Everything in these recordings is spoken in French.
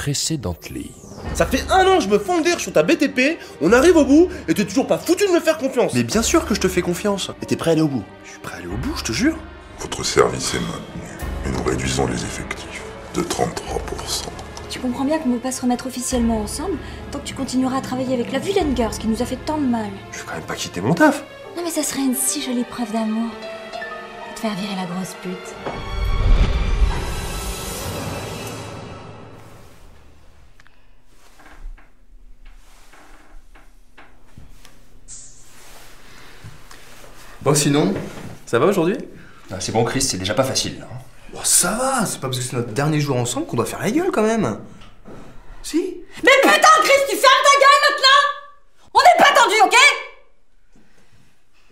précédently. Ça fait 1 an que je me fonds de rire sur ta BTP, on arrive au bout, et t'es toujours pas foutu de me faire confiance. Mais bien sûr que je te fais confiance. Et t'es prêt à aller au bout? Je suis prêt à aller au bout, je te jure. Votre service est maintenu, mais nous réduisons les effectifs de 33%. Tu comprends bien qu'on ne peut pas se remettre officiellement ensemble tant que tu continueras à travailler avec la vilaine Girls qui nous a fait tant de mal. Je vais quand même pas quitter mon taf. Non mais ça serait une si jolie preuve d'amour. De te faire virer la grosse pute. Bon sinon, ça va aujourd'hui? Ah, c'est bon Chris, c'est déjà pas facile là. Oh, ça va, c'est pas parce que c'est notre dernier jour ensemble qu'on doit faire la gueule quand même. Si? Mais putain, Chris, tu fermes ta gueule maintenant! On n'est pas tendu, ok?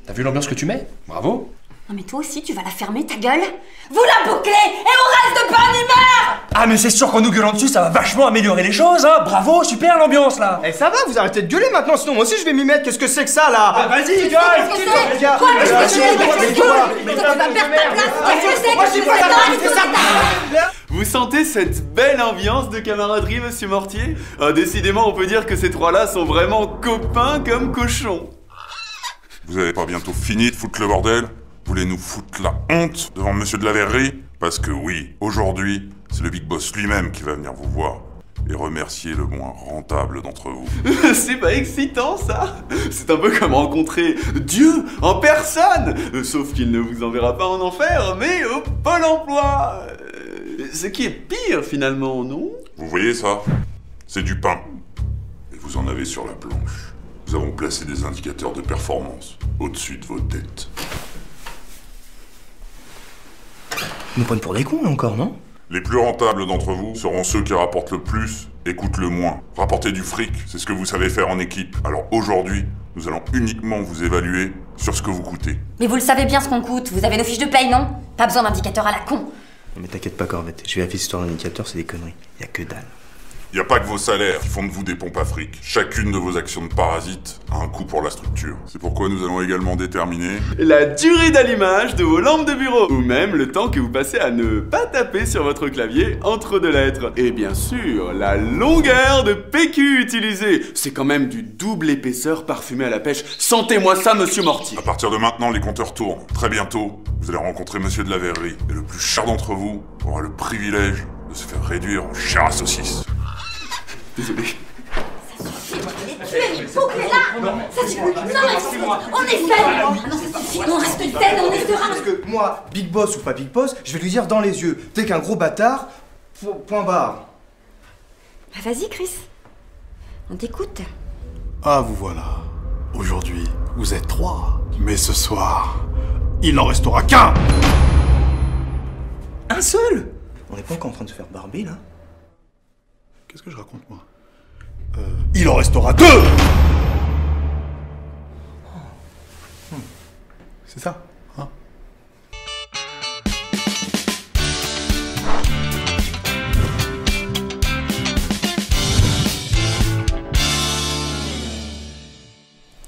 T'as vu l'ambiance que tu mets? Bravo. Non mais toi aussi, tu vas la fermer, ta gueule? Vous la bouclez et on reste de bonne humeur! Ah mais c'est sûr qu'en nous gueulant dessus, ça va vachement améliorer les choses, hein. Bravo, super l'ambiance là. Eh ça va, vous arrêtez de gueuler maintenant, sinon moi aussi je vais m'y mettre. Qu'est-ce que c'est que ça là? Vas-y, gueule. Les gars, Quoi, qu'est-ce que c'est? Tu vas perdre ta place! Qu'est-ce que c'est? Vous sentez cette belle ambiance de camaraderie, monsieur Mortier? Décidément, on peut dire que ces trois-là sont vraiment copains comme cochons. Vous avez pas bientôt fini de foutre le bordel? Vous voulez nous foutre la honte devant monsieur de la Verrerie? Parce que oui, aujourd'hui, c'est le Big Boss lui-même qui va venir vous voir et remercier le moins rentable d'entre vous. C'est pas excitant, ça? C'est un peu comme rencontrer Dieu en personne. Sauf qu'il ne vous enverra pas en enfer, mais au Pôle emploi. Ce qui est pire, finalement, non? Vous voyez ça? C'est du pain. Et vous en avez sur la planche. Nous avons placé des indicateurs de performance au-dessus de vos têtes. Ils nous prennent pour des cons là encore, non? Les plus rentables d'entre vous seront ceux qui rapportent le plus et coûtent le moins. Rapporter du fric, c'est ce que vous savez faire en équipe. Alors aujourd'hui, nous allons uniquement vous évaluer sur ce que vous coûtez. Mais vous le savez bien ce qu'on coûte, vous avez nos fiches de paye, non? Pas besoin d'indicateur à la con. Mais t'inquiète pas Corvette, je vérifie cette histoire d'indicateur, c'est des conneries. Y a que dalle. Y a pas que vos salaires qui font de vous des pompes à fric. Chacune de vos actions de parasite a un coût pour la structure. C'est pourquoi nous allons également déterminer la durée d'allumage de vos lampes de bureau, ou même le temps que vous passez à ne pas taper sur votre clavier entre deux lettres. Et bien sûr, la longueur de PQ utilisée. C'est quand même du double épaisseur parfumé à la pêche. Sentez-moi ça, monsieur Mortier. À partir de maintenant, les compteurs tournent. Très bientôt, vous allez rencontrer monsieur de la Verrerie. Et le plus cher d'entre vous aura le privilège de se faire réduire en chair à saucisse. Désolé. Tu es bouclé là! Ça suffit! Non mais on est zen! Non ça suffit, on reste zen, on est serein! Parce que moi, Big Boss ou pas Big Boss, je vais lui dire dans les yeux, t'es qu'un gros bâtard, point barre. Bah vas-y Chris, on t'écoute. Ah, vous voilà. Aujourd'hui, vous êtes 3. Mais ce soir, il n'en restera qu'un! Un seul? On est pas encore en train de se faire barber là? Qu'est-ce que je raconte, moi? Il en restera 2! C'est ça, hein?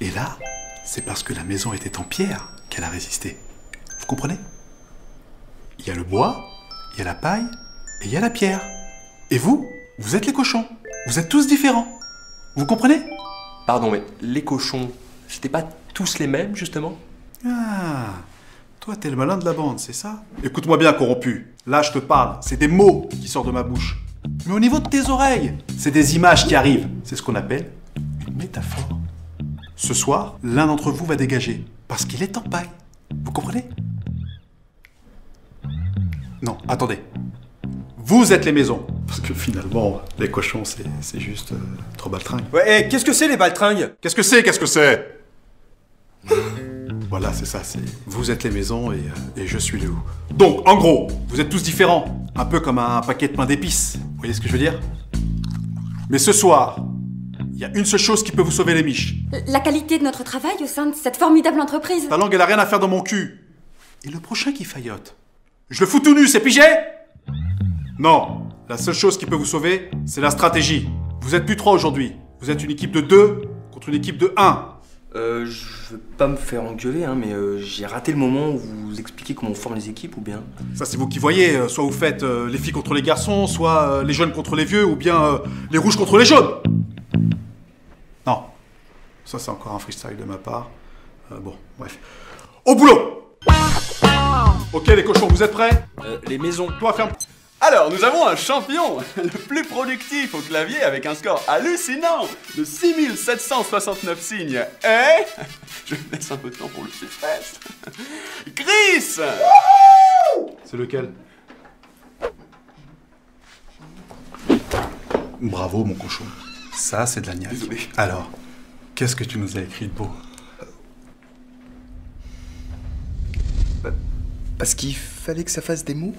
Et là, c'est parce que la maison était en pierre qu'elle a résisté. Vous comprenez? Il y a le bois, il y a la paille, et il y a la pierre. Et vous, vous êtes les cochons. Vous êtes tous différents. Vous comprenez? Pardon, mais les cochons, c'était pas tous les mêmes justement? Ah, toi t'es le malin de la bande, c'est ça? Écoute-moi bien, corrompu. Là, je te parle, c'est des mots qui sortent de ma bouche. Mais au niveau de tes oreilles, c'est des images qui arrivent. C'est ce qu'on appelle une métaphore. Ce soir, l'un d'entre vous va dégager, parce qu'il est en paille. Vous comprenez? Non, attendez. Vous êtes les maisons. Parce que finalement, les cochons, c'est juste trop baltringue. Ouais, qu'est-ce que c'est les baltringues? Qu'est-ce que c'est? Qu'est-ce que c'est? Voilà, c'est ça, c'est... Vous êtes les maisons et je suis les loups. Donc, en gros, vous êtes tous différents. Un peu comme un paquet de pain d'épices. Vous voyez ce que je veux dire? Mais ce soir, il y a une seule chose qui peut vous sauver les miches. La qualité de notre travail au sein de cette formidable entreprise. Ta langue, elle a rien à faire dans mon cul. Et le prochain qui faillote, je le fous tout nu, c'est pigé? Non, la seule chose qui peut vous sauver, c'est la stratégie. Vous êtes plus 3 aujourd'hui. Vous êtes une équipe de 2 contre une équipe de 1. Je veux pas me faire engueuler, hein, mais j'ai raté le moment où vous expliquez comment on forme les équipes, ou bien? Ça, c'est vous qui voyez. Soit vous faites les filles contre les garçons, soit les jeunes contre les vieux, ou bien les rouges contre les jaunes. Non. Ça, c'est encore un freestyle de ma part. Bon, bref. Au boulot! Ok, les cochons, vous êtes prêts? Les maisons. Toi, ferme. Alors, nous avons un champion, le plus productif au clavier avec un score hallucinant de 6769 signes. Et... je me laisse un peu de temps pour le suspense. Chris! C'est lequel? Bravo, mon cochon. Ça, c'est de la niaque. Désolé. Alors, qu'est-ce que tu nous as écrit de beau? Parce qu'il fallait que ça fasse des mots.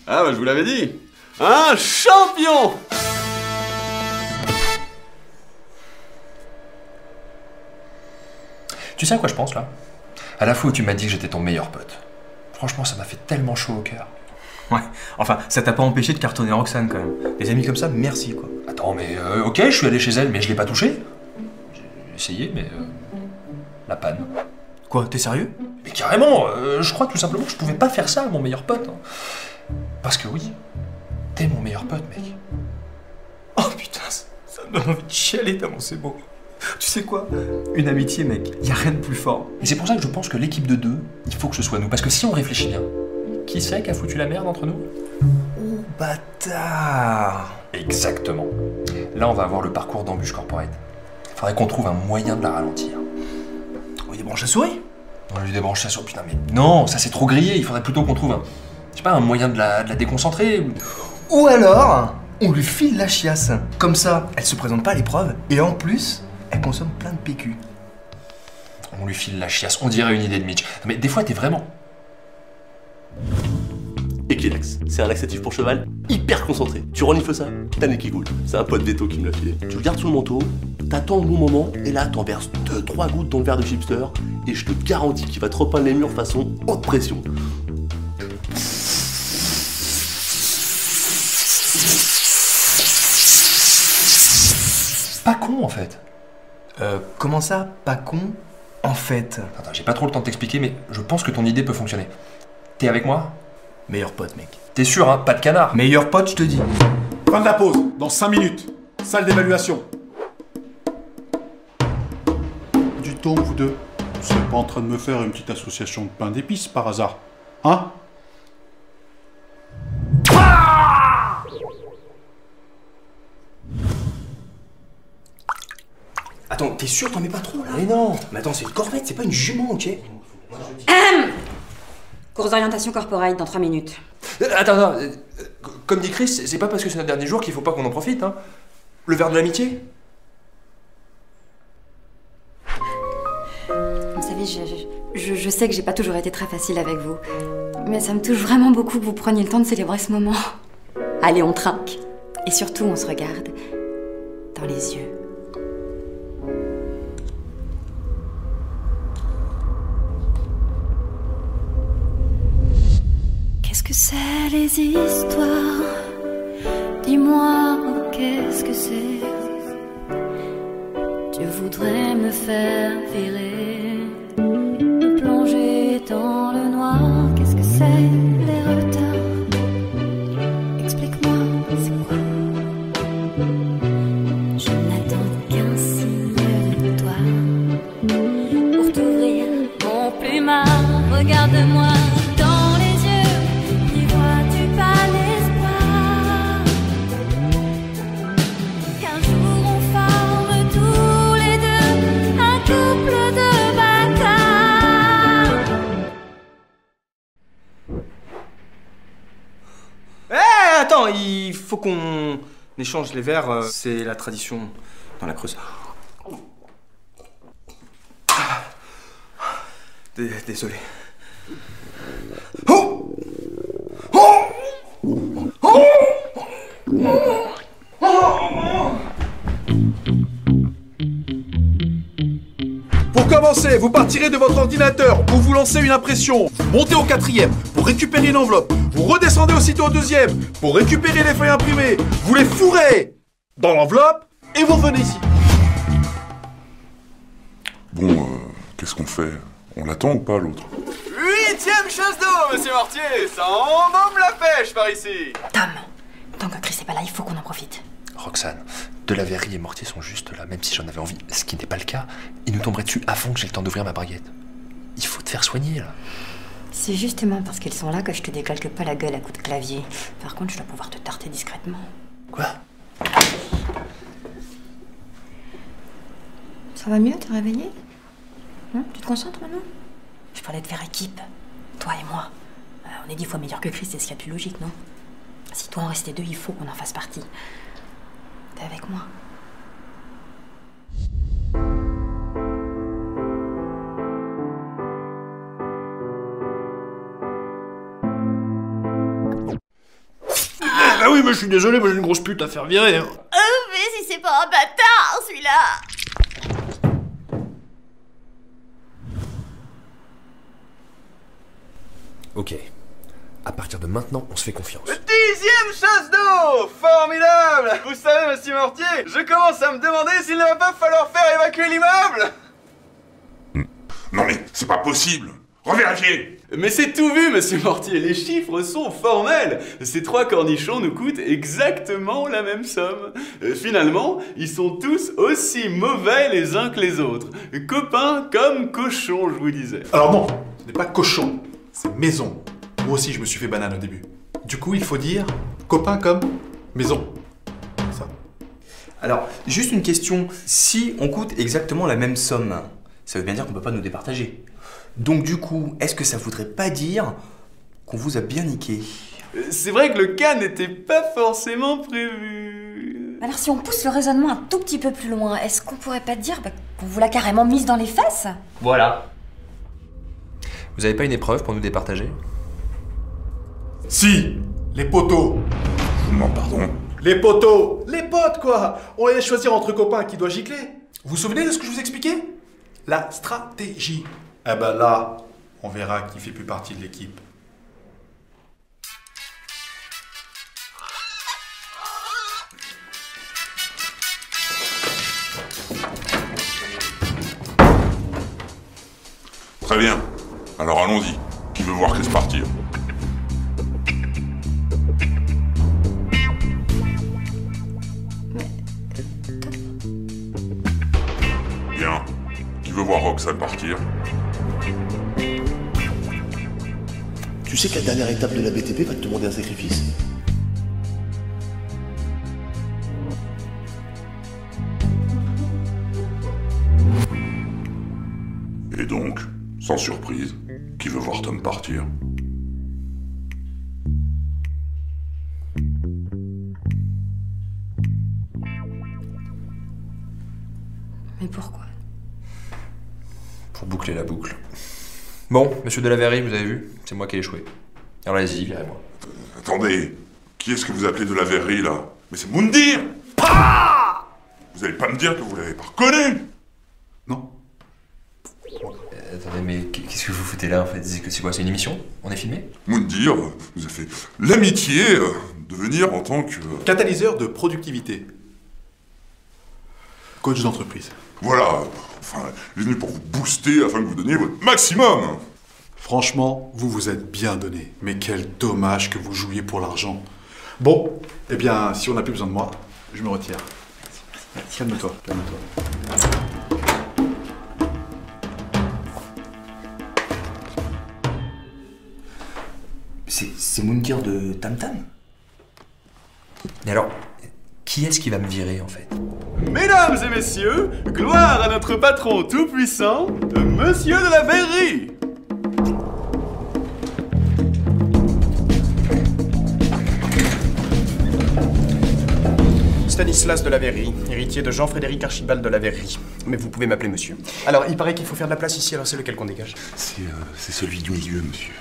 Ah bah je vous l'avais dit. Un champion! Tu sais à quoi je pense là? À la fois où tu m'as dit que j'étais ton meilleur pote. Franchement, ça m'a fait tellement chaud au cœur. Ouais, enfin, ça t'a pas empêché de cartonner Roxane quand même. Des amis comme ça, merci quoi. Attends, mais ok, je suis allé chez elle, mais je l'ai pas touchée. J'ai essayé, mais la panne. Quoi, t'es sérieux? Mais carrément, je crois tout simplement que je pouvais pas faire ça à mon meilleur pote. Hein. Parce que oui, t'es mon meilleur pote, mec. Oh putain, ça me donne envie de chialer tellement c'est beau. Tu sais quoi? Une amitié, mec, y a rien de plus fort. Et c'est pour ça que je pense que l'équipe de deux, il faut que ce soit nous. Parce que si on réfléchit bien, qui c'est qui a foutu la merde entre nous? Oh bâtard! Exactement. Là, on va avoir le parcours d'embûche corporate. Faudrait qu'on trouve un moyen de la ralentir. On lui débranche la souris? On lui débranche ça sur... Putain, mais non, ça c'est trop grillé. Il faudrait plutôt qu'on trouve un... Je sais pas, un moyen de la déconcentrer. Ou alors, on lui file la chiasse. Comme ça, elle se présente pas à l'épreuve, et en plus, elle consomme plein de PQ. On lui file la chiasse. On dirait une idée de Mitch. Mais des fois, t'es vraiment... Equilax, c'est un laxatif pour cheval hyper concentré. Tu renifles ça, t'as nez qui coule. C'est un pote Veto qui me l'a filé. Tu le gardes sous le manteau, t'attends le bon moment, et là t'en verses 2-3 gouttes dans le verre de chipster, et je te garantis qu'il va te repeindre les murs façon haute pression. Pas con, en fait. Comment ça, pas con? En fait... Attends, j'ai pas trop le temps de t'expliquer, mais je pense que ton idée peut fonctionner. T'es avec moi? Meilleur pote, mec. T'es sûr, hein? Pas de canard. Meilleur pote, je te dis. Fin de la pause, dans 5 minutes. Salle d'évaluation. Dites donc, vous deux, vous n'êtes pas en train de me faire une petite association de pain d'épices par hasard? Hein? Attends, t'es sûr t'en mets pas trop là? Mais non. Mais attends, c'est une corvette, c'est pas une jument, ok? Course d'orientation corporate dans 3 minutes. Attends, comme dit Chris, c'est pas parce que c'est notre dernier jour qu'il faut pas qu'on en profite, hein. Le verre de l'amitié? Vous savez, je sais que j'ai pas toujours été très facile avec vous. Mais ça me touche vraiment beaucoup que vous preniez le temps de célébrer ce moment. Allez, on trinque. Et surtout, on se regarde dans les yeux. Qu'est-ce que c'est les histoires? Dis-moi, qu'est-ce que c'est? Tu voudrais me faire virer, me plonger dans le noir. Qu'est-ce que c'est les retards? Explique-moi, c'est quoi? Je n'attends qu'un signe de toi pour t'ouvrir mon plumard. Regarde-moi. Attends, il faut qu'on échange les verres, c'est la tradition dans la Creuse. Désolé. Oh! Pour commencer, vous partirez de votre ordinateur où vous lancez une impression, montez au 4e pour récupérer une enveloppe, vous redescendez aussitôt au 2e pour récupérer les feuilles imprimées, vous les fourrez dans l'enveloppe et vous revenez ici. Bon, qu'est-ce qu'on fait? On l'attend ou pas, l'autre? 8e chasse d'eau, monsieur Mortier. Ça embaume la pêche par ici. Tom, tant que Chris est pas là, il faut qu'on en profite. Roxane, De la Verrerie et Mortier sont juste là, même si j'en avais envie, ce qui n'est pas le cas. Ils nous tomberaient dessus avant que j'ai le temps d'ouvrir ma braguette. Il faut te faire soigner, là. C'est justement parce qu'ils sont là que je te décalque pas la gueule à coups de clavier. Par contre, je dois pouvoir te tarter discrètement. Quoi? Ça va mieux, t'es réveillé? Tu te concentres maintenant? Je parlais de faire équipe, toi et moi. On est 10 fois meilleurs que Chris, c'est ce qu'il y a de plus logique, non? Si toi en restait 2, il faut qu'on en fasse partie. T'es avec moi? Ah oui, mais je suis désolé, moi j'ai une grosse pute à faire virer. Hein. Mais si c'est pas un bâtard, celui-là! Ok. À partir de maintenant, on se fait confiance. 10e chasse d'eau. Formidable. Vous savez, monsieur Mortier, je commence à me demander s'il ne va pas falloir faire évacuer l'immeuble. Non mais, c'est pas possible. Revérifiez. Mais c'est tout vu, monsieur Mortier, les chiffres sont formels. Ces 3 cornichons nous coûtent exactement la même somme. Finalement, ils sont tous aussi mauvais les uns que les autres. Copains comme cochons, je vous disais. Alors non, ce n'est pas cochon, c'est maison. Moi aussi, je me suis fait banane au début. Du coup, il faut dire copain comme maison. Ça. Alors, juste une question. Si on coûte exactement la même somme, ça veut bien dire qu'on peut pas nous départager. Donc du coup, est-ce que ça voudrait pas dire qu'on vous a bien niqué? C'est vrai que le cas n'était pas forcément prévu. Alors si on pousse le raisonnement un tout petit peu plus loin, est-ce qu'on pourrait pas dire qu'on vous l'a carrément mise dans les fesses? Voilà. Vous avez pas une épreuve pour nous départager? Si, les poteaux. Je vous demande pardon. Les poteaux. Les potes, quoi. On allait choisir entre copains qui doit gicler. Vous vous souvenez de ce que je vous expliquais? La stratégie. Eh ben là, on verra qui fait plus partie de l'équipe. Très bien. Alors allons-y. Qui veut voir Chris partir? Bien. Qui veut voir Roxane partir? Tu sais que la dernière étape de la BTP va te demander un sacrifice. Et donc, sans surprise, qui veut voir Tom partir? Mais pourquoi? Pour boucler la boucle. Bon, monsieur de la Verrerie, vous avez vu? C'est moi qui ai échoué. Alors allez-y, virez-moi. Attendez, qui est-ce que vous appelez de la Verrerie, là? Mais c'est Moundir! Vous allez pas me dire que vous l'avez pas reconnu? Non. Attendez, mais qu'est-ce que vous foutez là en fait? C'est quoi? C'est une émission? On est filmé? Moundir vous a fait l'amitié de venir en tant que... Catalyseur de productivité. Coach d'entreprise. Voilà, enfin, il est venu pour vous booster afin que vous donniez votre maximum. Franchement, vous vous êtes bien donné. Mais quel dommage que vous jouiez pour l'argent. Bon, eh bien, si on n'a plus besoin de moi, je me retire. Calme-toi, calme-toi. C'est Moundir de Tam Tam? Mais alors, qui est-ce qui va me virer en fait? Mesdames et messieurs, gloire à notre patron tout-puissant, monsieur de la Verrerie. Stanislas de la Verrerie, héritier de Jean-Frédéric Archibald de la Verrerie. Mais vous pouvez m'appeler monsieur. Alors, il paraît qu'il faut faire de la place ici, alors c'est lequel qu'on dégage? C'est celui du milieu, monsieur.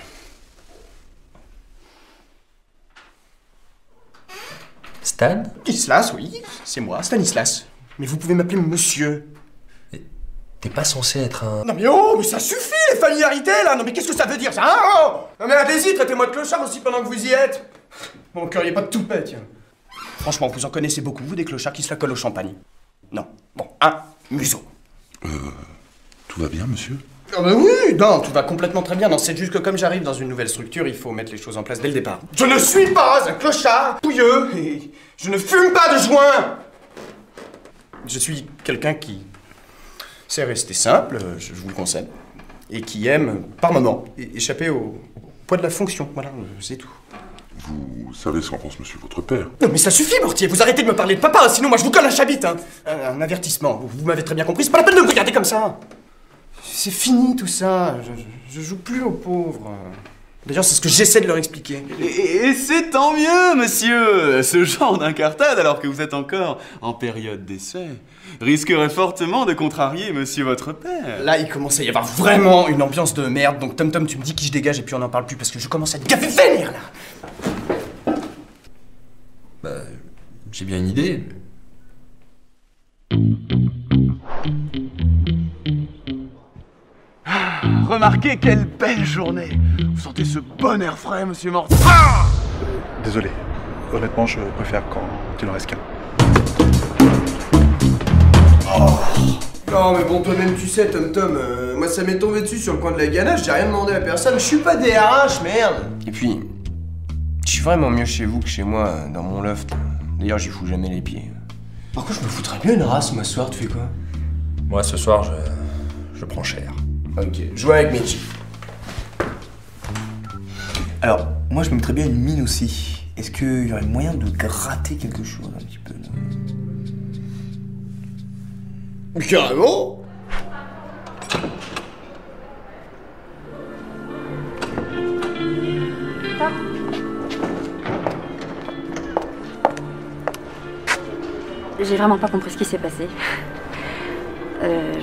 Stan? Stanislas, oui, c'est moi, Stanislas. Mais vous pouvez m'appeler monsieur. T'es pas censé être un... Non mais oh, mais ça suffit les familiarités là. Non mais qu'est-ce que ça veut dire ça, hein? Oh, non mais allez-y, traitez-moi de clochard aussi pendant que vous y êtes. Mon cœur y est pas de tout pète, tiens. Franchement, vous en connaissez beaucoup, vous, des clochards qui se la collent au champagne. Non. Bon, un museau. Tout Tout va bien, monsieur? Ah bah oui, non, tout va complètement très bien. Non, c'est juste que comme j'arrive dans une nouvelle structure, il faut mettre les choses en place dès le départ. Je ne suis pas un clochard pouilleux et je ne fume pas de joint. Je suis quelqu'un qui sait rester simple, je vous le conseille, et qui aime, par moments, échapper au poids de la fonction. Voilà, c'est tout. Vous savez ce qu'en pense monsieur votre père? Non mais ça suffit, Mortier, vous arrêtez de me parler de papa, sinon moi je vous colle un chabit, hein. Un avertissement, vous m'avez très bien compris, c'est pas la peine de me regarder comme ça. C'est fini tout ça, je joue plus aux pauvres. D'ailleurs, c'est ce que j'essaie de leur expliquer. Et c'est tant mieux, monsieur. Ce genre d'incartade, alors que vous êtes encore en période d'essai, risquerait fortement de contrarier monsieur votre père. Là, il commence à y avoir vraiment une ambiance de merde, donc Tom Tom, tu me dis qui je dégage et puis on n'en parle plus parce que je commence à être gavé vénère là. Bah, j'ai bien une idée. Remarquez quelle belle journée. Vous sentez ce bon air frais, monsieur Mortier? Désolé. Honnêtement, je préfère quand tu ne restes qu'un. Non mais bon, toi-même tu sais, Tom Tom, moi ça m'est tombé dessus sur le coin de la ganache, j'ai rien demandé à personne, je suis pas DRH, merde. Et puis, je suis vraiment mieux chez vous que chez moi, dans mon loft. D'ailleurs, j'y fous jamais les pieds. Par contre, je me foutrais bien une race, moi, ce soir, tu fais quoi? Moi, ce soir, je prends cher. Ok, jouer avec Mitch. Alors, moi je me mettrais bien une mine aussi. Est-ce qu'il y aurait moyen de gratter quelque chose un petit peu là? Carrément. J'ai vraiment pas compris ce qui s'est passé.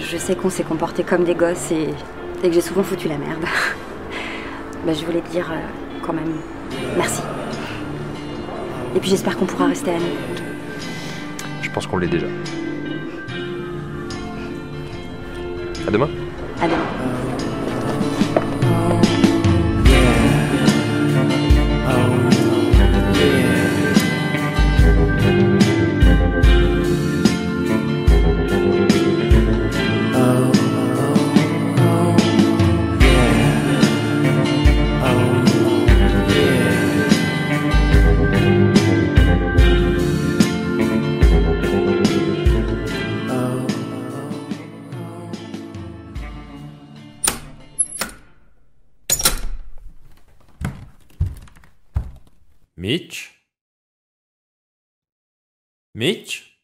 Je sais qu'on s'est comporté comme des gosses et que j'ai souvent foutu la merde. Bah, je voulais te dire quand même merci. Et puis j'espère qu'on pourra rester amis. Je pense qu'on l'est déjà. À demain. À demain. Mitch? Mitch?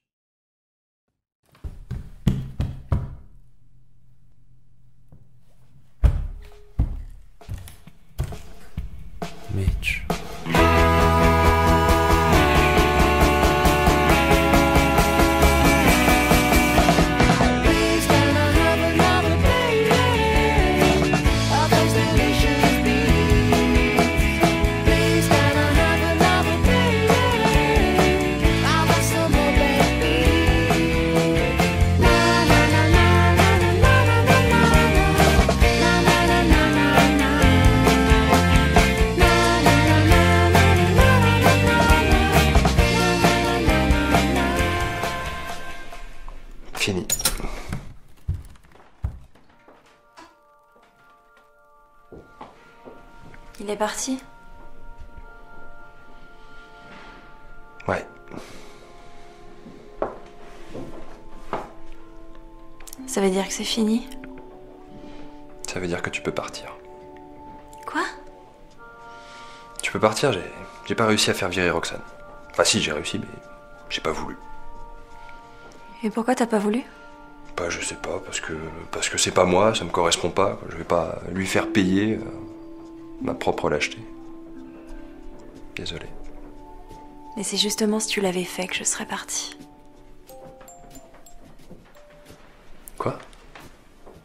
Mitch. Fini. Il est parti? Ouais. Ça veut dire que c'est fini? Ça veut dire que tu peux partir. Quoi? Tu peux partir, j'ai pas réussi à faire virer Roxane. Enfin si, j'ai réussi, mais j'ai pas voulu. Et pourquoi t'as pas voulu? Bah je sais pas, parce que c'est pas moi, ça me correspond pas. Je vais pas lui faire payer ma propre lâcheté. Désolé. Mais c'est justement si tu l'avais fait que je serais partie. Quoi?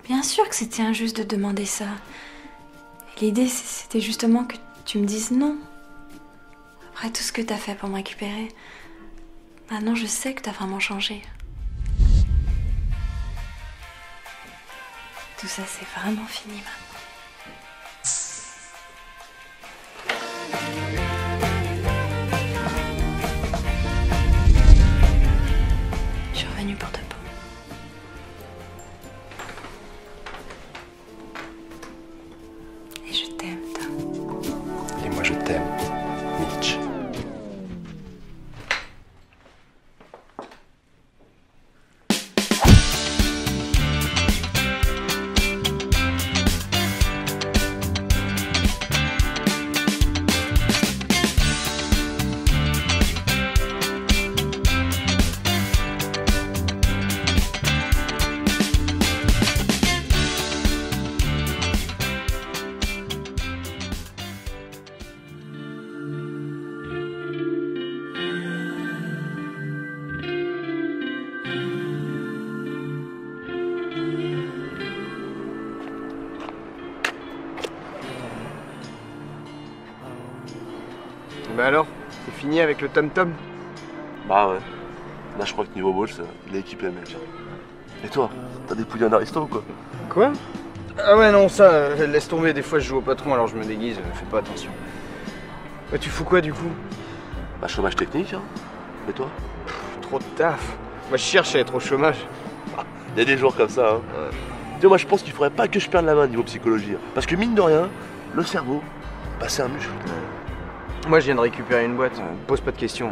Bien sûr que c'était injuste de demander ça. Et l'idée, c'était justement que tu me dises non. Après tout ce que t'as fait pour me récupérer, maintenant je sais que t'as vraiment changé. Tout ça, c'est vraiment fini maintenant. Je suis revenue pour de bon. Bah alors, c'est fini avec le tom-tom? Bah ouais. Là, je crois que niveau balls, il est équipé, mec. Et toi, t'as des pouilles en aristo ou quoi? Quoi? Ah ouais, non, ça, laisse tomber. Des fois, je joue au patron, alors je me déguise. Fais pas attention. Bah, tu fous quoi, du coup? Bah, chômage technique, hein. Et toi? Trop de taf. Moi, je cherche à être au chômage. Il y a des jours comme ça, hein. Tu sais, moi, je pense qu'il faudrait pas que je perde la main niveau psychologie. Hein. Parce que mine de rien, le cerveau, bah, c'est un muscle. Moi, je viens de récupérer une boîte. Pose pas de questions.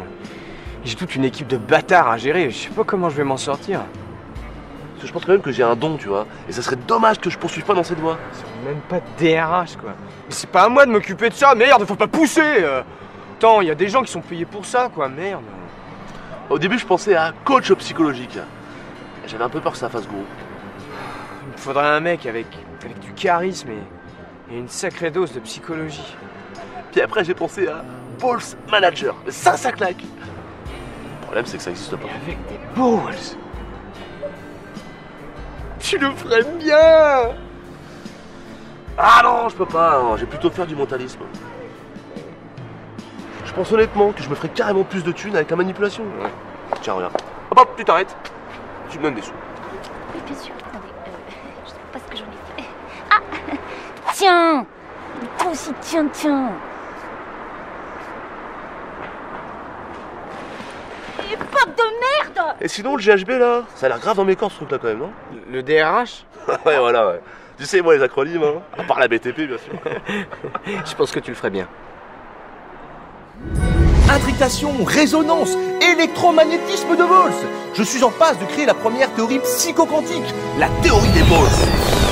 J'ai toute une équipe de bâtards à gérer. Je sais pas comment je vais m'en sortir. Parce que je pense quand même que j'ai un don, tu vois. Et ça serait dommage que je poursuive pas dans cette voie. C'est même pas de DRH, quoi. Mais c'est pas à moi de m'occuper de ça. Merde, faut pas pousser. Attends, il y a des gens qui sont payés pour ça, quoi. Merde. Au début, je pensais à coach psychologique. J'avais un peu peur que ça fasse gros. Il me faudrait un mec avec du charisme et une sacrée dose de psychologie. Puis après, j'ai pensé à balls manager. Mais ça claque. Le problème, c'est que ça existe pas. Et avec des balls. Tu le ferais bien. Ah non, je peux pas. Hein. J'ai plutôt faire du mentalisme. Je pense honnêtement que je me ferais carrément plus de thunes avec la manipulation. Ouais. Tiens, regarde. Hop, hop, tu t'arrêtes. Tu me donnes des sous. Oui, bien sûr. Attendez, je sais pas ce que j'en ai fait. Ah, tiens. Toi aussi, tiens. Et fuck de merde. Et sinon, le GHB là, ça a l'air grave dans mes corps ce truc là quand même, non? Le DRH? Ouais, voilà, ouais. Tu sais, moi, les acronymes, hein. À part la BTP, bien sûr. Je pense que tu le ferais bien. Intrication, résonance, électromagnétisme de Volz. Je suis en passe de créer la première théorie psychoquantique, la théorie des Volz.